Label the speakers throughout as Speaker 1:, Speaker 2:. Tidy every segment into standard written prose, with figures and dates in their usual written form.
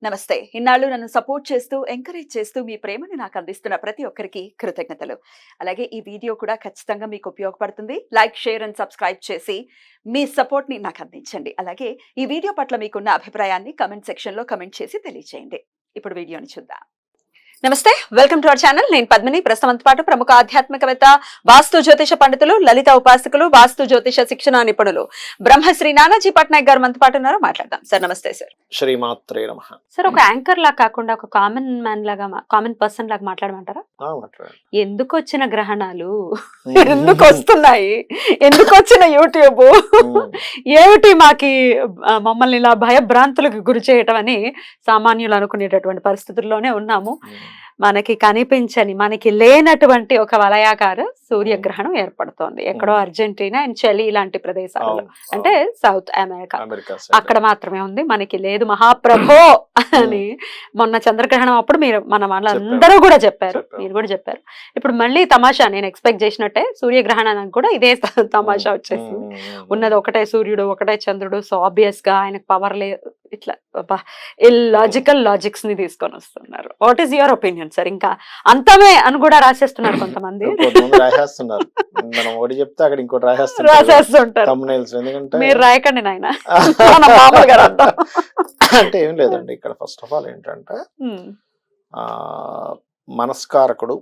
Speaker 1: నమస్తే. ఇన్నాళ్ళు నన్ను సపోర్ట్ చేస్తూ, ఎంకరేజ్ చేస్తూ మీ ప్రేమని నాకు అందిస్తున్న ప్రతి ఒక్కరికి కృతజ్ఞతలు. అలాగే ఈ వీడియో కూడా ఖచ్చితంగా మీకు ఉపయోగపడుతుంది. లైక్, షేర్ అండ్ సబ్స్క్రైబ్ చేసి మీ సపోర్ట్‌ని నాకు అందించండి. అలాగే ఈ వీడియో పట్ల మీకున్న అభిప్రాయాన్ని కామెంట్ సెక్షన్‌లో కామెంట్ చేసి తెలియజేయండి. ఇప్పుడు వీడియోని చూద్దాం. నమస్తే, వెల్కమ్ టు అవర్ ఛానల్. నేను పద్మిని. ప్రస్తుతంతో పాటు ప్రముఖ ఆధ్యాత్మికవేత్త, వాస్తు జ్యోతిష పండితులు, లలిత ఉపాసకులు, వాస్తు జ్యోతిష శిక్షణ నిపుణులు బ్రహ్మశ్రీ నానాజీ పట్నాయక్ గారు మనతో పాటు ఉన్నారు. మాట్లాడదాం. సార్ నమస్తే. సార్
Speaker 2: శ్రీమాత్రే నమః.
Speaker 3: సార్, ఒక యాంకర్ లా కాకుండా ఒక కామన్ మ్యాన్ లాగా, కామన్ పర్సన్ లాగా మాట్లాడమంటారా? ఎందుకు వచ్చిన గ్రహణాలు, ఎందుకు వస్తున్నాయి, ఎందుకు వచ్చిన యూట్యూబ్, ఏమిటి మాకి మమ్మల్ని ఇలా భయభ్రాంతులకు గురి చేయటం అని సామాన్యులు అనుకునేటటువంటి పరిస్థితుల్లోనే ఉన్నాము. మనకి కనిపించని, మనకి లేనటువంటి ఒక వలయాకార సూర్యగ్రహణం ఏర్పడుతోంది ఎక్కడో అర్జెంటీనా అండ్ చిలీ ఇలాంటి ప్రదేశాలలో, అంటే సౌత్ అమెరికా అక్కడ మాత్రమే ఉంది, మనకి లేదు మహాప్రభో అని మొన్న చంద్రగ్రహణం అప్పుడు మీరు మన వాళ్ళందరూ కూడా చెప్పారు, మీరు కూడా చెప్పారు. ఇప్పుడు మళ్ళీ తమాషా, నేను ఎక్స్పెక్ట్ చేసినట్టే సూర్యగ్రహణానికి కూడా ఇదే తమాషా వచ్చేసింది. ఉన్నది ఒకటే సూర్యుడు, ఒకటే చంద్రుడు, సో ఆబ్వియస్ గా ఆయనకు పవర్ లేదు. ఇట్లా ఇల్లాజికల్ లాజిక్స్ ని తీసుకొని వస్తున్నారు. What is your opinion sir? ఇంకా అంతమే అని కూడా రాసేస్తున్నారు కొంతమంది.
Speaker 2: మనం ఒకటి చెప్తే అక్కడ ఇంకోటి
Speaker 3: రాసేస్తుంటారు. మీరు రాయకండి నాయన.
Speaker 2: అంటే ఏం లేదండి, ఇక్కడ ఫస్ట్ ఆఫ్ ఆల్ ఏంటంటే మనస్కారకుడు,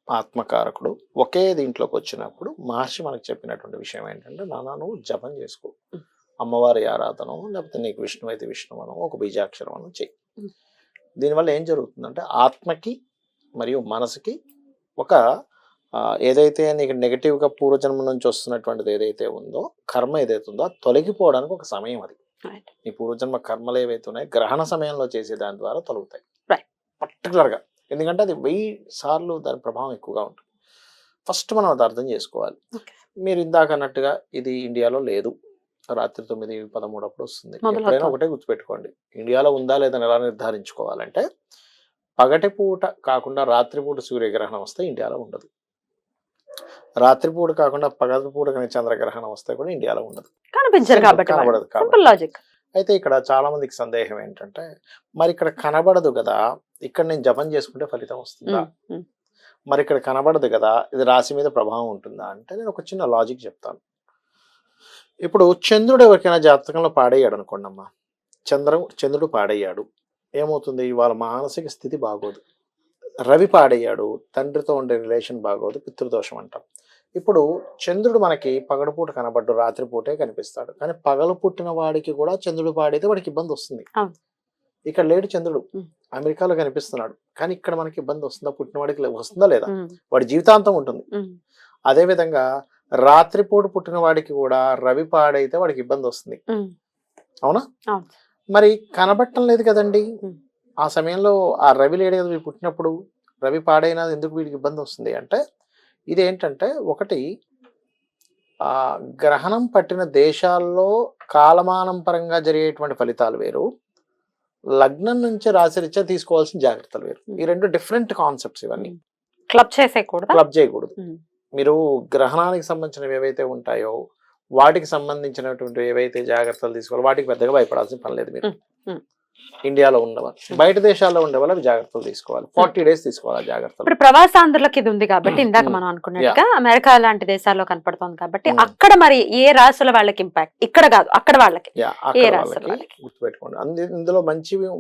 Speaker 2: ఆత్మకారకుడు ఒకే దీంట్లోకి వచ్చినప్పుడు మహర్షి మనకు చెప్పినటువంటి విషయం ఏంటంటే, నాన్న నువ్వు జపం చేసుకో, అమ్మవారి ఆరాధన, లేకపోతే నీకు విష్ణు అయితే విష్ణువనం, ఒక బీజాక్షరం అని చెయ్యి. దీనివల్ల ఏం జరుగుతుందంటే ఆత్మకి మరియు మనసుకి ఒక ఏదైతే నీకు నెగటివ్గా పూర్వజన్మ నుంచి వస్తున్నటువంటిది ఏదైతే ఉందో, కర్మ ఏదైతే ఉందో అది తొలగిపోవడానికి ఒక సమయం. అది నీ పూర్వజన్మ కర్మలు ఏవైతే ఉన్నాయో గ్రహణ సమయంలో చేసే దాని ద్వారా తొలగుతాయి పర్టికులర్గా. ఎందుకంటే అది 1000 సార్లు దాని ప్రభావం ఎక్కువగా ఉంటుంది. ఫస్ట్ మనం అది అర్థం చేసుకోవాలి. మీరు ఇందాక అన్నట్టుగా ఇది ఇండియాలో లేదు, రాత్రి 9:13 అప్పుడు వస్తుంది. ఎప్పుడైనా ఒకటే గుర్తుపెట్టుకోండి, ఇండియాలో ఉందా లేదని ఎలా నిర్ధారించుకోవాలంటే పగటిపూట కాకుండా రాత్రిపూట సూర్యగ్రహణం వస్తే ఇండియాలో ఉండదు, రాత్రిపూట కాకుండా పగటిపూట కానీ చంద్రగ్రహణం వస్తే కూడా ఇండియాలో ఉండదు, కనబడదు కాబట్టి. అయితే ఇక్కడ చాలా మందికి సందేహం ఏంటంటే, మరి ఇక్కడ కనబడదు కదా, ఇక్కడ నేను జపం చేసుకుంటే ఫలితం వస్తుందా, మరి ఇక్కడ కనబడదు కదా, ఇది రాశి మీద ప్రభావం ఉంటుందా అంటే, నేను ఒక చిన్న లాజిక్ చెప్తాను. ఇప్పుడు చంద్రుడు ఎవరికైనా జాతకంలో పాడయ్యాడు అనుకోండి అమ్మా, చంద్రుడు పాడయ్యాడు, ఏమవుతుంది, వాళ్ళ మానసిక స్థితి బాగోదు. రవి పాడయ్యాడు, తండ్రితో ఉండే రిలేషన్ బాగోదు, పితృదోషం అంటాం. ఇప్పుడు చంద్రుడు మనకి పగటిపూట కనబడ్డు, రాత్రిపూటే కనిపిస్తాడు, కానీ పగలు పుట్టిన వాడికి కూడా చంద్రుడు పాడైతే వాడికి ఇబ్బంది వస్తుంది. ఇక్కడ లేడు చంద్రుడు, అమెరికాలో కనిపిస్తున్నాడు, కానీ ఇక్కడ మనకి ఇబ్బంది వస్తుందా, పుట్టిన వాడికి వస్తుందా లేదా, వాడి జీవితాంతం ఉంటుంది. అదే విధంగా రాత్రిపూట పుట్టిన వాడికి కూడా రవి పాడైతే వాడికి ఇబ్బంది వస్తుంది, అవునా? మరి కనబట్టం లేదు కదండి, ఆ సమయంలో ఆ రవి లేడు కదా, వీడు పుట్టినప్పుడు రవి పాడైనా ఎందుకు వీడికి ఇబ్బంది వస్తుంది అంటే, ఇదేంటంటే ఒకటి గ్రహణం పట్టిన దేశాల్లో కాలమానం పరంగా జరిగేటువంటి ఫలితాలు వేరు, లగ్నం నుంచి రాశిరీత్యా తీసుకోవాల్సిన జాగ్రత్తలు వేరు. ఈ రెండు డిఫరెంట్ కాన్సెప్ట్స్. ఇవన్నీ క్లబ్ చేయకూడదు. మీరు గ్రహణానికి సంబంధించినవి ఏవైతే ఉంటాయో వాటికి సంబంధించినటువంటి ఏవైతే జాగ్రత్తలు తీసుకోవాలి, వాటికి పెద్దగా భయపడాల్సిన పని లేదు. మీరు ఇండియాలో ఉండవాలి, బయట దేశాల్లో ఉండే వాళ్ళు జాగ్రత్తలు తీసుకోవాలి, 40 days తీసుకోవాలి జాగ్రత్తలు.
Speaker 3: ఇప్పుడు ప్రవాసాంధ్రులకి ఇది ఉంది కాబట్టి, ఇందాక మనం అనుకున్నట్టుగా అమెరికా లాంటి దేశాల్లో కనపడుతుంది కాబట్టి, అక్కడ మరి ఏ రాసుల వాళ్ళకి ఇంపాక్ట్, ఇక్కడ కాదు అక్కడ వాళ్ళకి
Speaker 2: గుర్తుపెట్టుకోండి. ఇందులో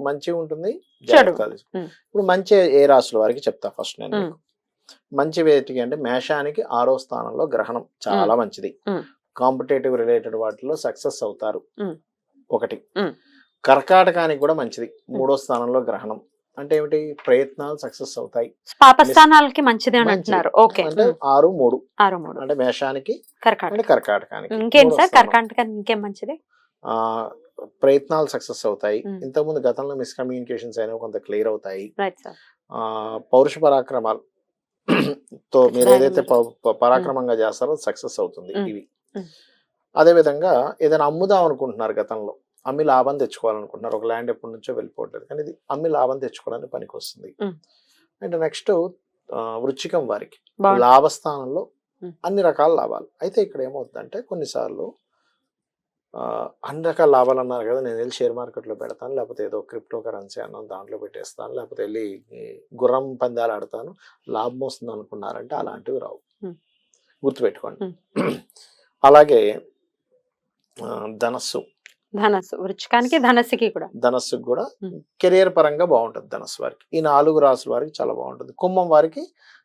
Speaker 2: మంచి ఉంటుంది, జాగ్రత్తలు. ఇప్పుడు మంచి ఏ రాసుల వారికి చెప్తా ఫస్ట్ నేను. మంచి వేటికి అంటే మేషానికి 6వ స్థానంలో గ్రహణం చాలా మంచిది, కాంపిటేటివ్ రిలేటెడ్ వాటిలో సక్సెస్ అవుతారు. ఒకటి. కర్కాటకానికి కూడా మంచిది, 3వ స్థానంలో గ్రహణం అంటే ఏమిటి, ప్రయత్నాలు సక్సెస్ అవుతాయి.
Speaker 3: పాపస్థానాలకి మంచిది అని అంటున్నారు.
Speaker 2: అంటే 6-3 అంటే మేషానికి, కర్కాటకానికి.
Speaker 3: ఇంకేం సార్ కర్కాటకానికి ఇంకేం మంచిది?
Speaker 2: ప్రయత్నాలు సక్సెస్ అవుతాయి. ఇంతకుముందు గతంలో మిస్కమ్యూనికేషన్స్ అయినా కొంత క్లియర్ అవుతాయి. పౌరుష పరాక్రమాలు తో మీరు ఏదైతే పరాక్రమంగా చేస్తారో సక్సెస్ అవుతుంది. ఇవి అదే విధంగా ఏదైనా అమ్ముదాం అనుకుంటున్నారు, గతంలో అమ్మి లాభం తెచ్చుకోవాలనుకుంటున్నారు, ఒక ల్యాండ్ ఎప్పటి నుంచో వెళ్ళిపోవట్లేదు, కానీ ఇది అమ్మి లాభం తెచ్చుకోవడానికి పనికి వస్తుంది. అండ్ నెక్స్ట్ వృచ్చికం వారికి లాభస్థానంలో అన్ని రకాల లాభాలు. అయితే ఇక్కడ ఏమవుతుందంటే కొన్నిసార్లు అన్ని రకాల లాభాలు అన్నారు కదా, నేను వెళ్ళి షేర్ మార్కెట్లో పెడతాను, లేకపోతే ఏదో క్రిప్టో కరెన్సీ అన్నాను దాంట్లో పెట్టేస్తాను, లేకపోతే వెళ్ళి గుర్రం పందాలు ఆడతాను లాభం వస్తుంది అనుకున్నారంటే అలాంటివి రావు, గుర్తుపెట్టుకోండి. అలాగే ధనస్సు
Speaker 3: వృచ్చికానికి ధనస్సుకి కూడా,
Speaker 2: ధనస్సుకి కూడా కెరియర్ పరంగా బాగుంటుంది. ధనస్సు వారికి, ఈ 4 రాసుల వారికి చాలా బాగుంటుంది. కుంభం వారికి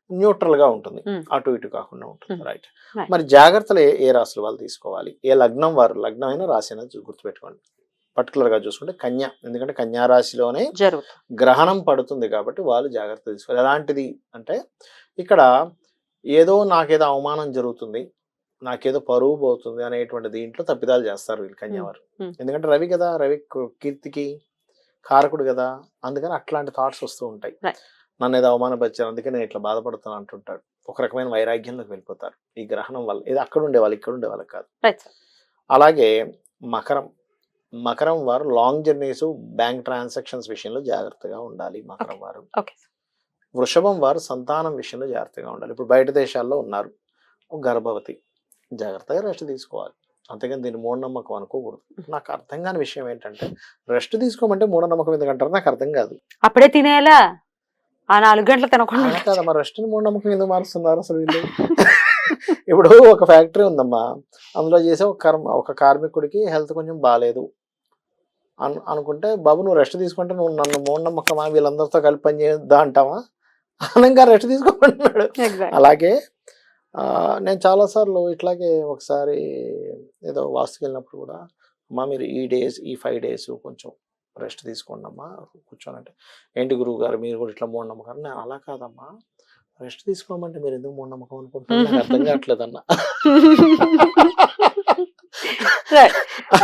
Speaker 2: న్యూట్రల్ గా ఉంటుంది, అటు ఇటు కాకుండా ఉంటుంది. రైట్. మరి జాగ్రత్తలు ఏ రాశులు వాళ్ళు తీసుకోవాలి, ఏ లగ్నం వారు, లగ్నం అయినా రాశి అయినా గుర్తుపెట్టుకోండి. పర్టికులర్ గా చూసుకుంటే కన్యా, ఎందుకంటే కన్యా రాశిలోనే గ్రహణం పడుతుంది కాబట్టి వాళ్ళు జాగ్రత్త తీసుకోవాలి. ఎలాంటిది అంటే ఇక్కడ ఏదో నాకేదో అవమానం జరుగుతుంది, నాకేదో పరువు పోతుంది అనేటువంటి దీంట్లో తప్పిదాలు చేస్తారు వీళ్ళు కన్యావారు. ఎందుకంటే రవి కదా, రవి కీర్తికి కారకుడు కదా, అందుకని అట్లాంటి థాట్స్ వస్తూ ఉంటాయి. నన్ను ఏదో అవమానపరిచారు అందుకే నేను ఇట్లా బాధపడుతాను అంటుంటాడు. ఒక రకమైన వైరాగ్యంలోకి వెళ్ళిపోతారు ఈ గ్రహణం వల్ల. ఇది అక్కడ ఉండేవాళ్ళు, ఇక్కడ ఉండేవాళ్ళకి కాదు. అలాగే మకరం వారు లాంగ్ జర్నీస్, బ్యాంక్ ట్రాన్సాక్షన్స్ విషయంలో జాగ్రత్తగా ఉండాలి మకరం వారు. వృషభం వారు సంతానం విషయంలో జాగ్రత్తగా ఉండాలి. ఇప్పుడు బయట దేశాల్లో ఉన్నారు, గర్భవతి, జాగ్రత్తగా రెస్ట్ తీసుకోవాలి. అంతేగాని దీన్ని మూఢనమ్మకం అనుకోకూడదు. నాకు అర్థం కాని విషయం ఏంటంటే, రెస్ట్ తీసుకోమంటే మూఢనమ్మకం ఎందుకంటారు నాకు అర్థం కాదు. అప్పుడే తినేలా ఆ 4 గంటలు తినకుండా కదా, మరి రెస్ట్ మూఢనమ్మకం ఎందుకు మారుస్తున్నారు అసలు వీళ్ళు? ఇప్పుడు ఒక ఫ్యాక్టరీ ఉందమ్మా, అందులో చేసే ఒక కార్మికుడికి హెల్త్ కొంచెం బాగాలేదు అనుకుంటే, బాబు నువ్వు రెస్ట్ తీసుకుంటే నువ్వు నన్ను మూఢనమ్మకమా, వీళ్ళందరితో కలిపి పని చేయొద్దా అంటావా? అనగా రెస్ట్ తీసుకోమంటున్నాడు. అలాగే నేను చాలాసార్లు ఇట్లాగే ఒకసారి ఏదో వాస్తుకి వెళ్ళినప్పుడు కూడా, అమ్మా మీరు ఈ 5 days కొంచెం రెస్ట్ తీసుకోండి అమ్మా కూర్చోనంటే, ఏంటి గురువు గారు మీరు కూడా ఇట్లా మూఢనమ్మకం? నేను అలా కాదమ్మా, రెస్ట్ తీసుకోమంటే మీరు ఎందుకు మూఢనమ్మకం అనుకుంటున్నారు, నాకు అర్థం కావట్లేదన్నా.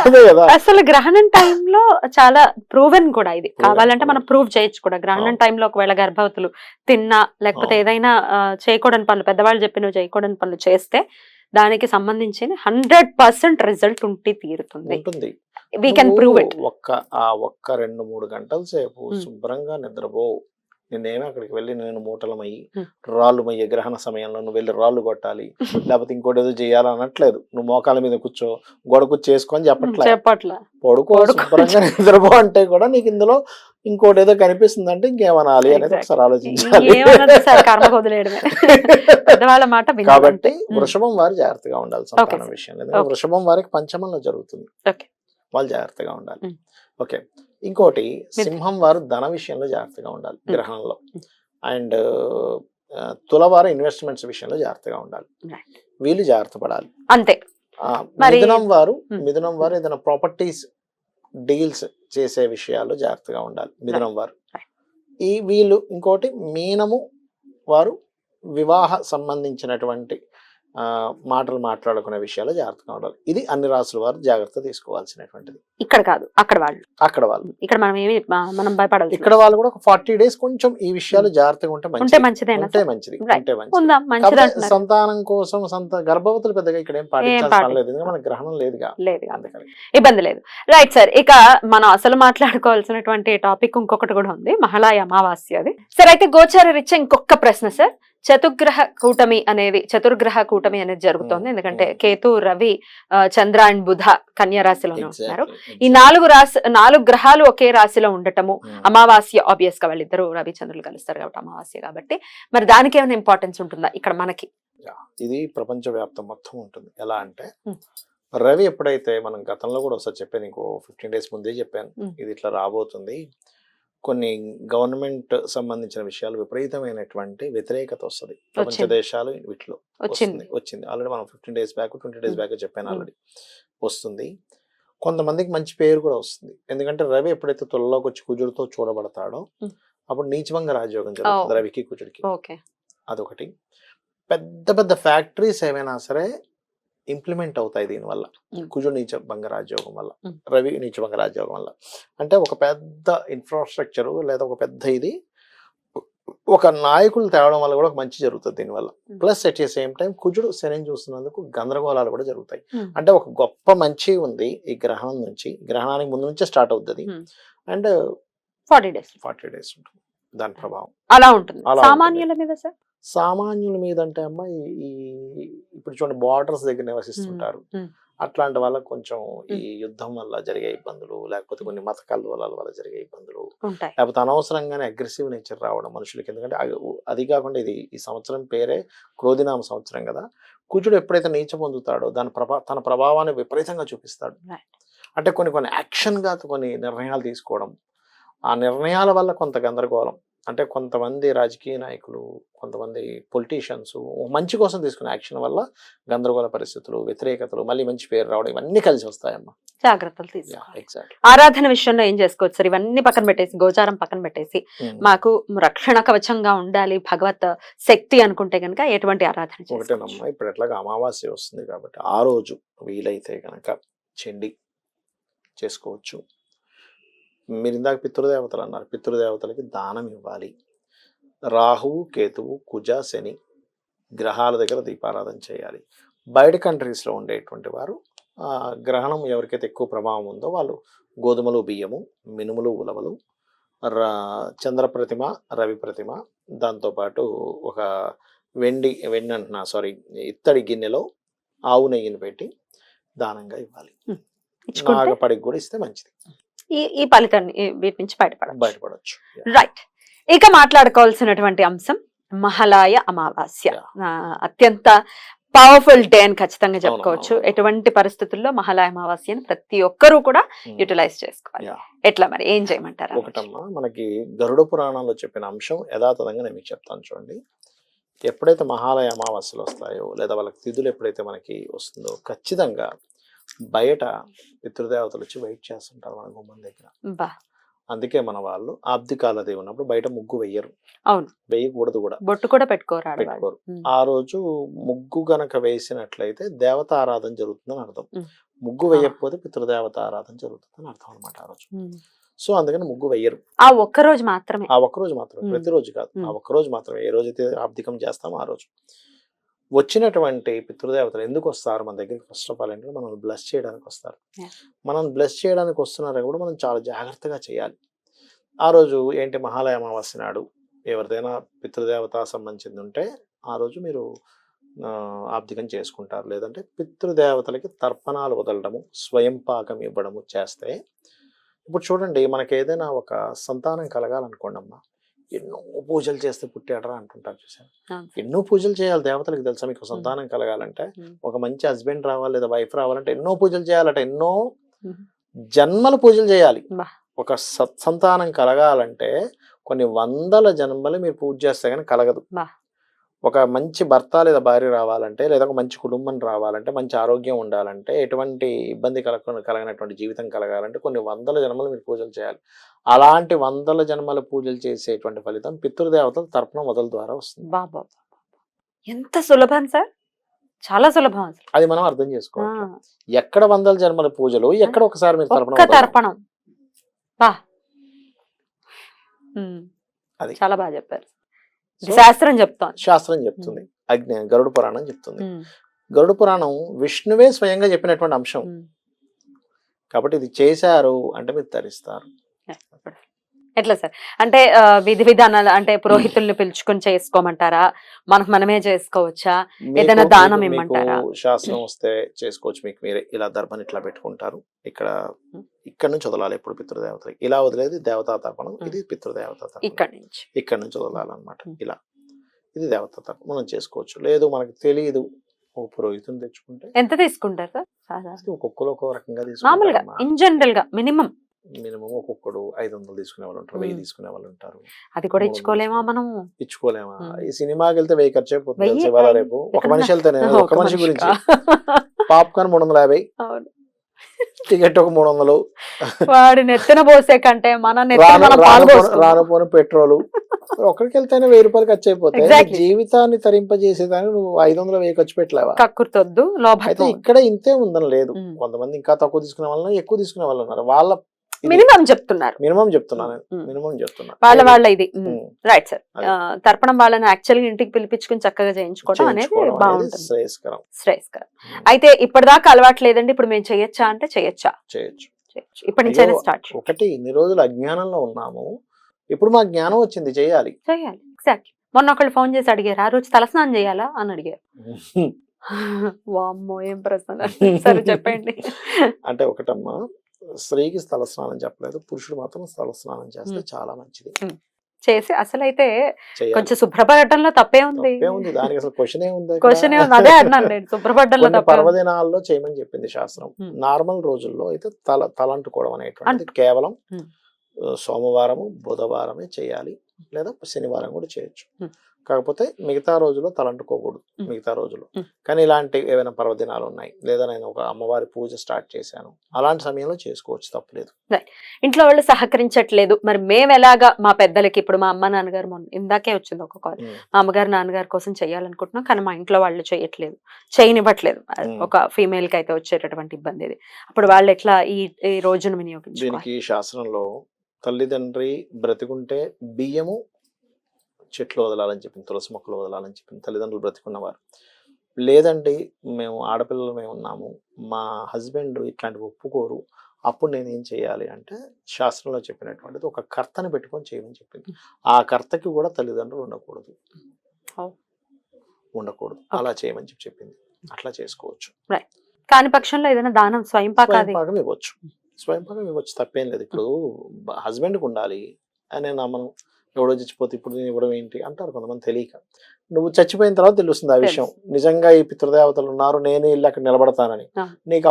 Speaker 2: అదే కదా, అసలు గ్రహణం టైంలో చాలా ప్రూవెన్ కూడా ఇది, కావాలంటే మనం ప్రూవ్ చేయొచ్చు కూడా. గ్రహణం టైంలో ఒకవేళ గర్భవతులు తిన్నా, లేకపోతే ఏదైనా చేయకూడని పనులు, పెద్దవాళ్ళు చెప్పినవి చేయకూడని పనులు చేస్తే దానికి సంబంధించిన 100% రిజల్ట్ ఉంటే తీరుతుంది. We can prove it. ఒక్క 2-3 గంటల సేపు శుభ్రంగా నిద్రపో. నేనేమి అక్కడికి వెళ్ళి నేను మూటలమయ్యి రాళ్ళు మయ్యే గ్రహణ సమయంలో నువ్వు వెళ్ళి రాళ్ళు కొట్టాలి, లేకపోతే ఇంకోటి ఏదో చేయాలి అనట్లేదు. నువ్వు మోకాల మీద కూర్చో, గోడ కూర్చేసుకొని చెప్పట్లే, పడుకో శుభ్రంగా నిద్రపో అంటే కూడా నీకు ఇందులో ఇంకోటి ఏదో కనిపిస్తుంది అంటే ఇంకేమనాలి అనేది ఒకసారి ఆలోచించాలి. కాబట్టి వృషభం వారు జాగ్రత్తగా ఉండాలి సంతానం విషయంలో. ఎందుకంటే వృషభం వారికి పంచమంలో జరుగుతుంది, వాళ్ళు జాగ్రత్తగా ఉండాలి. ఓకే. ఇంకోటి సింహం వారు ధన విషయంలో జాగ్రత్తగా ఉండాలి గ్రహణంలో. అండ్ తులవారు ఇన్వెస్ట్మెంట్స్ విషయంలో జాగ్రత్తగా ఉండాలి, వీళ్ళు జాగ్రత్త పడాలి అంతే. మిథునం వారు ఏదైనా ప్రాపర్టీస్ డీల్స్ చేసే విషయాల్లో జాగ్రత్తగా ఉండాలి మిథునం వారు. వీళ్ళు ఇంకోటి మీనము వారు వివాహ సంబంధించినటువంటి మాటలు మాట్లాడుకునే విషయాల్లో జాగ్రత్తగా ఉండాలి. ఇది అన్ని రాసుల వారు జాగ్రత్త తీసుకోవాల్సినటువంటిది. ఇక్కడ కాదు, అక్కడ వాళ్ళు ఇక్కడ మనం భయపడాలి. ఇక్కడ వాళ్ళు కూడా ఒక 40 days కొంచెం ఈ విషయాలు జాగ్రత్తగా ఉంటే మంచిది. సంతానం కోసం గర్భవతులు పెద్దగా ఇక్కడ ఏం పాటించాల్సిన లేదు, ఎందుకంటే మన గ్రహణం లేదుగా, ఇబ్బంది లేదు. రైట్ సార్, ఇక మనం అసలు మాట్లాడుకోవాల్సినటువంటి టాపిక్ ఇంకొకటి కూడా ఉంది, మహిళా అమావాస్య. అది సార్. అయితే గోచార రీత్యా ఇంకొక ప్రశ్న సార్, చతుర్గ్రహ కూటమి అనేది జరుగుతోంది. ఎందుకంటే కేతు, రవి, చంద్ర అండ్ బుధ కన్యా రాశిలోనే ఉంటున్నారు. ఈ 4 గ్రహాలు ఒకే రాశిలో ఉండటము, అమావాస్య ఆబ్వియస్ గా వాళ్ళిద్దరు రవి చంద్రులు కలుస్తారు కాబట్టి అమావాస్య కాబట్టి, మరి దానికి ఏమైనా ఇంపార్టెన్స్ ఉంటుందా ఇక్కడ మనకి? ఇది ప్రపంచ వ్యాప్తం మొత్తం ఉంటుంది. ఎలా అంటే రవి ఎప్పుడైతే, మనం గతంలో కూడా ఒకసారి చెప్పాను, ఇంకో 15 days ముందే చెప్పాను, ఇది ఇట్లా రాబోతుంది, కొన్ని గవర్నమెంట్ సంబంధించిన విషయాలు విపరీతమైనటువంటి వ్యతిరేకత వస్తుంది ప్రపంచ దేశాలు వీటిలో వచ్చింది. ఆల్రెడీ మనం 15 days బ్యాక్ 20 days బ్యాక్ చెప్పాను, ఆల్రెడీ వస్తుంది. కొంతమందికి మంచి పేరు కూడా వస్తుంది, ఎందుకంటే రవి ఎప్పుడైతే తులలోకి వచ్చి కుజుడితో చూడబడతాడో అప్పుడు నీచభంగ రాజయోగం జరుగుతుంది రవికి కుజుడికి. అదొకటి. పెద్ద పెద్ద ఫ్యాక్టరీస్ ఏమైనా సరే ఇంప్లిమెంట్ అవుతాయి దీనివల్ల, కుజుడు నీచభంగ రాజయోగం వల్ల, రవి నీచభంగ రాజయోగం వల్ల. అంటే ఒక పెద్ద ఇన్ఫ్రాస్ట్రక్చర్ లేదా ఒక పెద్ద ఇది ఒక నాయకులు తేవడం వల్ల కూడా ఒక మంచి జరుగుతుంది దీనివల్ల. Plus at the same time కుజుడు శనిని చూస్తున్నందుకు గందరగోళాలు కూడా జరుగుతాయి. అంటే ఒక గొప్ప మంచి ఉంది ఈ గ్రహణం నుంచి, గ్రహణానికి ముందు నుంచే స్టార్ట్ అవుతుంది. అండ్ 40 days ఉంటుంది దాని ప్రభావం. అలా ఉంటుంది. సామాన్యుల మీద సార్, సామాన్యుల మీద అంటే అమ్మ ఇప్పుడు చూడండి బార్డర్స్ దగ్గర నివసిస్తుంటారు, అట్లాంటి వాళ్ళకి కొంచెం ఈ యుద్ధం వల్ల జరిగే ఇబ్బందులు, లేకపోతే కొన్ని మత కలవరాల వల్ల జరిగే ఇబ్బందులు,
Speaker 3: ఉంటాయి.
Speaker 2: లేకపోతే అనవసరంగానే అగ్రెసివ్ నేచర్ రావడం మనుషులకి. ఎందుకంటే అది కాకుండా ఇది ఈ సంవత్సరం పేరే క్రోధినామ సంవత్సరం కదా. కుజుడు ఎప్పుడైతే నీచ పొందుతాడో తన ప్రభావాన్ని విపరీతంగా చూపిస్తాడు.
Speaker 3: Right.
Speaker 2: అంటే కొన్ని యాక్షన్గా కొన్ని నిర్ణయాలు తీసుకోవడం, ఆ నిర్ణయాల వల్ల కొంత గందరగోళం. అంటే కొంతమంది రాజకీయ నాయకులు, కొంతమంది పొలిటీషియన్స్ మంచి కోసం తీసుకునే యాక్షన్ వల్ల గందరగోళ పరిస్థితులు, వ్యతిరేకతలు, మళ్ళీ మంచి పేరు రావడం, ఇవన్నీ కలిసి వస్తాయమ్మా.
Speaker 3: జాగ్రత్తలు తీసుకోవాలి.
Speaker 2: ఎగ్జాక్ట్.
Speaker 3: ఆరాధన విషయంలో ఏం చేసుకోవచ్చు సార్? ఇవన్నీ పక్కన పెట్టేసి, గోచారం పక్కన పెట్టేసి, మాకు రక్షణ కవచంగా ఉండాలి భగవత్ శక్తి అనుకుంటే కనుక ఎటువంటి ఆరాధన చేసుకోవచ్చు?
Speaker 2: ఒకటేనమ్మా, ఇప్పుడు ఎట్లాగా అమావాస్య వస్తుంది కాబట్టి ఆ రోజు వీలైతే కనుక చండి చేసుకోవచ్చు. మీరు ఇందాక పితృదేవతలు అన్నారు, పితృదేవతలకి దానం ఇవ్వాలి. రాహువు, కేతువు, కుజ, శని గ్రహాల దగ్గర దీపారాధన చేయాలి. బయట కంట్రీస్లో ఉండేటువంటి వారు గ్రహణం ఎవరికైతే ఎక్కువ ప్రభావం ఉందో వాళ్ళు గోధుమలు, బియ్యము, మినుములు, ఉలవలు, చంద్ర ప్రతిమ, రవి ప్రతిమ, దాంతోపాటు ఒక ఇత్తడి గిన్నెలో ఆవు నెయ్యిని పెట్టి దానంగా ఇవ్వాలి. నాగపడికి కూడా ఇస్తే మంచిది.
Speaker 3: ఈ ఫలితాన్ని వీటి నుంచి
Speaker 2: బయటపడవచ్చు.
Speaker 3: రైట్. ఇక మాట్లాడుకోవాల్సినటువంటి అంశం మహాలయ అమావాస్య. అత్యంత పవర్ఫుల్ డే అని ఖచ్చితంగా చెప్పుకోవచ్చు. ఎటువంటి పరిస్థితుల్లో మహాలయ అమావాస్యని ప్రతి ఒక్కరూ కూడా యూటిలైజ్ చేసుకోవాలి. ఎట్లా మరి ఏం చేయమంటారు?
Speaker 2: ఒకటమ్మా, మనకి గరుడ పురాణంలో చెప్పిన అంశం యథాతథంగా నేను మీకు చెప్తాను చూడండి. ఎప్పుడైతే మహాలయ అమావాస్యలు వస్తాయో, లేదా వాళ్ళకి తిథులు ఎప్పుడైతే మనకి వస్తుందో, ఖచ్చితంగా బయట పితృదేవతలు వచ్చి వెయిట్ చేస్తుంటారు మన గుమ్మం దగ్గర. అందుకే మన వాళ్ళు ఆబ్దికాలది ఉన్నప్పుడు బయట ముగ్గు వెయ్యరు.
Speaker 3: అవును,
Speaker 2: వేయకూడదు కూడా.
Speaker 3: బొట్టు కూడా పెట్టుకోరు.
Speaker 2: ఆ రోజు ముగ్గు గనక వేసినట్లయితే దేవత ఆరాధన జరుగుతుందని అర్థం. ముగ్గు వేయకపోతే పితృదేవత ఆరాధన జరుగుతుందని అర్థం అనమాట ఆ రోజు. సో అందుకని ముగ్గు వెయ్యరు.
Speaker 3: ఆ ఒక్కరోజు మాత్రమే.
Speaker 2: ప్రతిరోజు కాదు, ఆ ఒక్కరోజు మాత్రమే. ఏ రోజైతే ఆబ్దికం చేస్తామో ఆ రోజు. వచ్చినటువంటి పితృదేవతలు ఎందుకు వస్తారు మన దగ్గరికి? ఫస్ట్ ఆఫ్ ఆల్ ఏంటంటే మనం బ్లెస్ చేయడానికి వస్తారు. మనం బ్లెస్ చేయడానికి వస్తున్నారని కూడా మనం చాలా జాగ్రత్తగా చేయాలి. ఆ రోజు ఏంటి, మహాలయ అమావాస్య నాడు ఎవరిదైనా పితృదేవత సంబంధించింది ఉంటే ఆ రోజు మీరు ఆబ్దికం చేసుకుంటారు. లేదంటే పితృదేవతలకి తర్పణాలు వదలడము, స్వయం పాకం ఇవ్వడము చేస్తే, ఇప్పుడు చూడండి, మనకి ఏదైనా ఒక సంతానం కలగాలనుకోండి అమ్మా, ఎన్నో పూజలు చేస్తే పుట్టాడరా అంటుంటారు చూసారు. ఎన్నో పూజలు చేయాలి దేవతలకు, తెలుసా మీకు? సంతానం కలగాలంటే, ఒక మంచి హస్బెండ్ రావాలి లేదా వైఫ్ రావాలంటే ఎన్నో పూజలు చేయాలట. ఎన్నో జన్మలు పూజలు చేయాలి. ఒక సత్సంతానం కలగాలంటే కొన్ని వందల జన్మలు మీరు పూజ చేస్తే కానీ కలగదు. ఒక మంచి భర్త లేదా భార్య రావాలంటే, లేదా ఒక మంచి కుటుంబం రావాలంటే, మంచి ఆరోగ్యం ఉండాలంటే, ఎటువంటి ఇబ్బంది కలగనటువంటి జీవితం కలగాలంటే కొన్ని వందల జన్మలు మీరు పూజలు చేయాలి. అలాంటి వందల జన్మల పూజలు చేసేటువంటి ఫలితం పితృదేవతల తర్పణం మొదల ద్వారా వస్తుంది.
Speaker 3: బాబా, ఎంత సులభం సార్, చాలా సులభం.
Speaker 2: అది మనం అర్థం చేసుకోవాలి. ఎక్కడ వందల జన్మల పూజలు, ఎక్కడ ఒకసారి మీరు
Speaker 3: తర్పణం.
Speaker 2: అది
Speaker 3: చాలా బాగా చెప్పారు. శాస్త్రం
Speaker 2: చెప్తుంది. గరుడ పురాణం చెప్తుంది. గరుడ పురాణం విష్ణువే స్వయంగా చెప్పినటువంటి అంశం కాబట్టి ఇది చేశారు అంటే మీరు తరిస్తారు.
Speaker 3: ఎట్లా సార్? అంటే విధి విధానాలు అంటే పురోహితుల్ని పిలుచుకొని చేసుకోమంటారా? మనమే చేసుకోవచ్చా? ఏదైనా దానం ఇమ్మంటారా?
Speaker 2: శాస్త్రం వస్తే చేసుకోవచ్చు. మీకు మీరే ఇలా దర్భను ఇట్లా పెట్టుకుంటారు. ఇక్కడ నుంచి వదలాలి. ఎప్పుడు పితృదేవతలకి ఇలా వదిలేదు దేవతా తర్పణం, ఇది పితృదేవతా తర్పణం. ఇక్కడ నుంచి వదలాలన్నమాట. ఇలా ఇది దేవతా తర్పణం మనం చేసుకోవచ్చు. లేదు మనకి తెలియదు, ఓ పురోహితుని తెచ్చుకుంటే.
Speaker 3: ఎంత తీసుకుంటారు సార్?
Speaker 2: ఒక్కొక్కరు ఒక్కో రకంగా
Speaker 3: మామూలుగా ఇన్ జనరల్ గా మినిమం
Speaker 2: ఒక్కొక్కడు 500 తీసుకునే వాళ్ళు ఉంటారు, 1000 తీసుకునే వాళ్ళు ఉంటారు.
Speaker 3: అది కూడా ఇచ్చుకోలేమా మనం?
Speaker 2: ఇచ్చుకోలేమా? ఈ సినిమాకి వెళ్తే 1000 ఖర్చు అయిపోతుంది. ఇవాళ రేపు ఒక మనిషి వెళ్తేనే, ఒక మనిషి గురించి పాప్కార్న్ 350, టికెట్ ఒక 300,
Speaker 3: వాడి నెత్తిన పోసే కంటే మన
Speaker 2: రానుపోని పెట్రోల్. ఒక్కడికి వెళ్తేనే 1000 రూపాయలు ఖర్చు అయిపోతాయి. జీవితాన్ని తరింపజేసేదాన్ని నువ్వు 500 1000 ఖర్చు పెట్టలేవా?
Speaker 3: కక్కుర్తొద్దు.
Speaker 2: అయితే ఇక్కడ ఇంతే ఉందని లేదు. కొంతమంది ఇంకా తక్కువ తీసుకునే వాళ్ళు, ఎక్కువ తీసుకునే వాళ్ళు ఉన్నారు. వాళ్ళ
Speaker 3: మినిమం చెప్తున్నారు.
Speaker 2: మినిమం చెప్తున్నా.
Speaker 3: వాళ్ళ ఇది రైట్ సార్. తర్పణం వాళ్ళని యాక్చువల్ గా ఇంటికి పిలిపించుకుని చక్కగా చేయించుకోవడం అనేది బాగుంటుంది, శ్రేయస్కరం. అయితే ఇప్పటిదాకా అలవాటు లేదండి, ఇప్పుడు మేము చేయొచ్చా అంటే చేయొచ్చు. ఇప్పటి నుంచి స్టార్ట్.
Speaker 2: ఒకటి, ఇన్ని రోజులు అజ్ఞానంలో ఉన్నాము, ఇప్పుడు మాకు జ్ఞానం వచ్చింది, చేయాలి.
Speaker 3: ఎగ్జాక్ట్లీ. మొన్న ఒకళ్ళు ఫోన్ చేసి అడిగారు, ఆ రోజు తలస్నానం చేయాలా అని అడిగారు. వామ్మో ఏం ప్రశ్న సరే చెప్పండి.
Speaker 2: అంటే ఒకటమ్మా, స్త్రీకి స్థల స్నానం చెప్పలేదు, పురుషుడు మాత్రం స్థల స్నానం చేస్తే చాలా మంచిది.
Speaker 3: చేసి అసలైతే
Speaker 2: చేయాలి.
Speaker 3: కొంచెం శుభ్రపడటంలో తప్పే ఉంది.
Speaker 2: తప్పేముంది దానికి, అసలు క్వశ్చన్ ఏముంది అక్కడ?
Speaker 3: క్వశ్చన్ అదే అన్నాను నేను, శుభ్రపడటంలో
Speaker 2: కొన్ని
Speaker 3: తప్పే ఉంది.
Speaker 2: పర్వదినాల్లో చేయమని చెప్పింది శాస్త్రం. నార్మల్ రోజుల్లో అయితే తలంటుకోవడం అనేటువంటిది కేవలం సోమవారము బుధవారమే చేయాలి, లేదా శనివారం కూడా చేయొచ్చు. కాకపోతే మిగతా రోజుల్లో తలంటుకోకూడదు మిగతా రోజుల్లో. కానీ ఇలాంటి ఏమైనా పర్వదినాలు ఉన్నాయి, లేదా నేను ఒక అమ్మవారి పూజ స్టార్ట్ చేశాను, అలాంటి సమయంలో చేసుకోవచ్చు, తప్పలేదు.
Speaker 3: ఇంట్లో వాళ్ళు సహకరించట్లేదు, మరి మేము ఎలాగా మా పెద్దలకి, ఇప్పుడు మా అమ్మ నాన్నగారు మొన్న ఇందాకే వచ్చింది ఒక కాల్, మా అమ్మగారు నాన్నగారి కోసం చేయాలనుకుంటున్నాం కానీ మా ఇంట్లో వాళ్ళు చేయనివ్వట్లేదు. ఒక ఫీమేల్ కి అయితే వచ్చేటటువంటి ఇబ్బంది ఇది. అప్పుడు వాళ్ళు ఎట్లా ఈ రోజును వినియోగించుకోవాలి?
Speaker 2: దీనికి శాస్త్రంలో తల్లిదండ్రి బ్రతికుంటే బియ్యము చెట్లు వదలాలని చెప్పింది, తులసి మొక్కలు వదలాలని చెప్పింది తల్లిదండ్రులు బ్రతికున్నవారు. లేదండి మేము ఆడపిల్లలమే ఉన్నాము, మా హస్బెండ్ ఇట్లాంటివి ఒప్పుకోరు, అప్పుడు నేను ఏం చేయాలి అంటే శాస్త్రంలో చెప్పినటువంటిది ఒక కర్తని పెట్టుకొని చేయమని చెప్పింది. ఆ కర్తకి కూడా తల్లిదండ్రులు ఉండకూడదు, అలా చేయమని చెప్పింది. అట్లా చేసుకోవచ్చు.
Speaker 3: కాని పక్షంలో ఏదైనా దానం స్వయంపాకం
Speaker 2: ఇవ్వచ్చు, స్వయంపాకం ఇవ్వచ్చు, తప్పేం లేదు. ఇప్పుడు హస్బెండ్కి ఉండాలి అని మనం ఎవడో చచ్చిపోతే ఇప్పుడు నేను ఇవ్వడం ఏంటి అంటారు కొంతమంది తెలియక. నువ్వు చచ్చిపోయిన తర్వాత తెలుస్తుంది ఆ విషయం, నిజంగా ఈ పితృదేవతలు ఉన్నారు, నేనే ఇల్లు అక్కడ నిలబడతానని. నీకు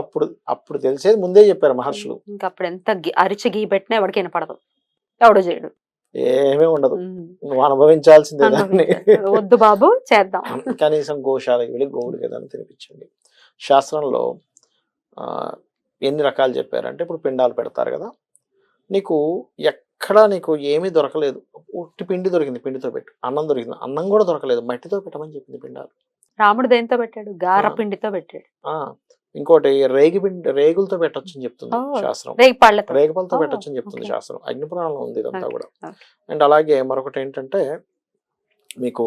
Speaker 2: అప్పుడు తెలిసేది ముందే చెప్పారు మహర్షులు.
Speaker 3: ఇంకా అప్పుడు ఎంత అరిచి గీ పెట్టినా ఎవరికి వినపడదు, ఎవడో చేయడు,
Speaker 2: ఏమీ ఉండదు, నువ్వు అనుభవించాల్సిందే దాన్ని.
Speaker 3: వద్దు బాబు చేద్దాం.
Speaker 2: కనీసం గోశాలకు వెళ్ళి గోవుడికి ఏదైనా తినిపించండి. శాస్త్రంలో ఎన్ని రకాలు చెప్పారంటే, ఇప్పుడు పిండాలు పెడతారు కదా, నీకు ఎక్కడా నీకు ఏమీ దొరకలేదు, ఉట్టి పిండి దొరికింది, పిండితో పెట్టు. అన్నం దొరికింది, అన్నం కూడా దొరకలేదు, మట్టితో పెట్టమని చెప్పింది పిండాలు.
Speaker 3: రాముడు దేంతో పెట్టాడు? గార పిండితో పెట్టాడు.
Speaker 2: ఇంకోటి రేగులతో పెట్టొచ్చు అని చెప్తుంది శాస్త్రం, రేగిపళ్ళతో పెట్టొచ్చు అని చెప్తుంది శాస్త్రం. అగ్నిపురాణంలో ఉంది ఇదంతా కూడా. అండ్ అలాగే మరొకటి ఏంటంటే, మీకు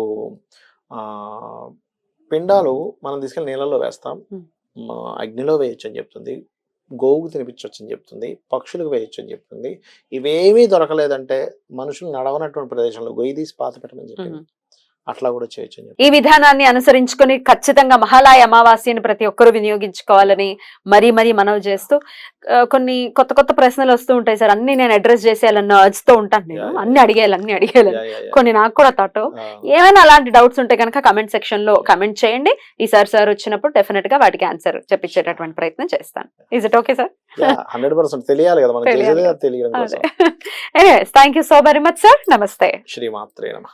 Speaker 2: పిండాలు మనం తీసుకెళ్ళి నీళ్ళలో వేస్తాం, అగ్నిలో వేయొచ్చు అని చెప్తుంది, గోవుకు తినిపించవచ్చు అని చెప్తుంది, పక్షులకు వేయొచ్చు అని చెప్తుంది. ఇవేమీ దొరకలేదంటే మనుషులు నడవనటువంటి ప్రదేశంలో గొయ్యి తీసి పాత పెట్టమని చెప్పింది, అట్లా కూడా చేయొచ్చు అని చెప్పి.
Speaker 3: ఈ విధానాన్ని అనుసరించుకొని ఖచ్చితంగా మహాలయ అమావాస్యని ప్రతి ఒక్కరూ వినియోగించుకోవాలని మరీ మనవి చేస్తూ, కొన్ని కొత్త ప్రశ్నలు వస్తూ ఉంటాయి సార్, అన్ని నేను అడ్రస్ చేసేయాలన్న అర్జ్తో ఉంటాను నేను, అన్ని అడిగేయాలి. కొన్ని నాకు కూడా థాట్, ఏమైనా అలాంటి డౌట్స్ ఉంటే కనుక కమెంట్ సెక్షన్ లో కమెంట్ చేయండి. ఈసారి సార్ వచ్చినప్పుడు డెఫినెట్ గా వాటికి ఆన్సర్ చెప్పించేటటువంటి ప్రయత్నం చేస్తాను. Is it okay sir?
Speaker 2: 100% తెలియాలి కదా, మనకి తెలియడం కోసం.
Speaker 3: Thank you so very much sir. నమస్తే.
Speaker 2: శ్రీమాత్రే నమః.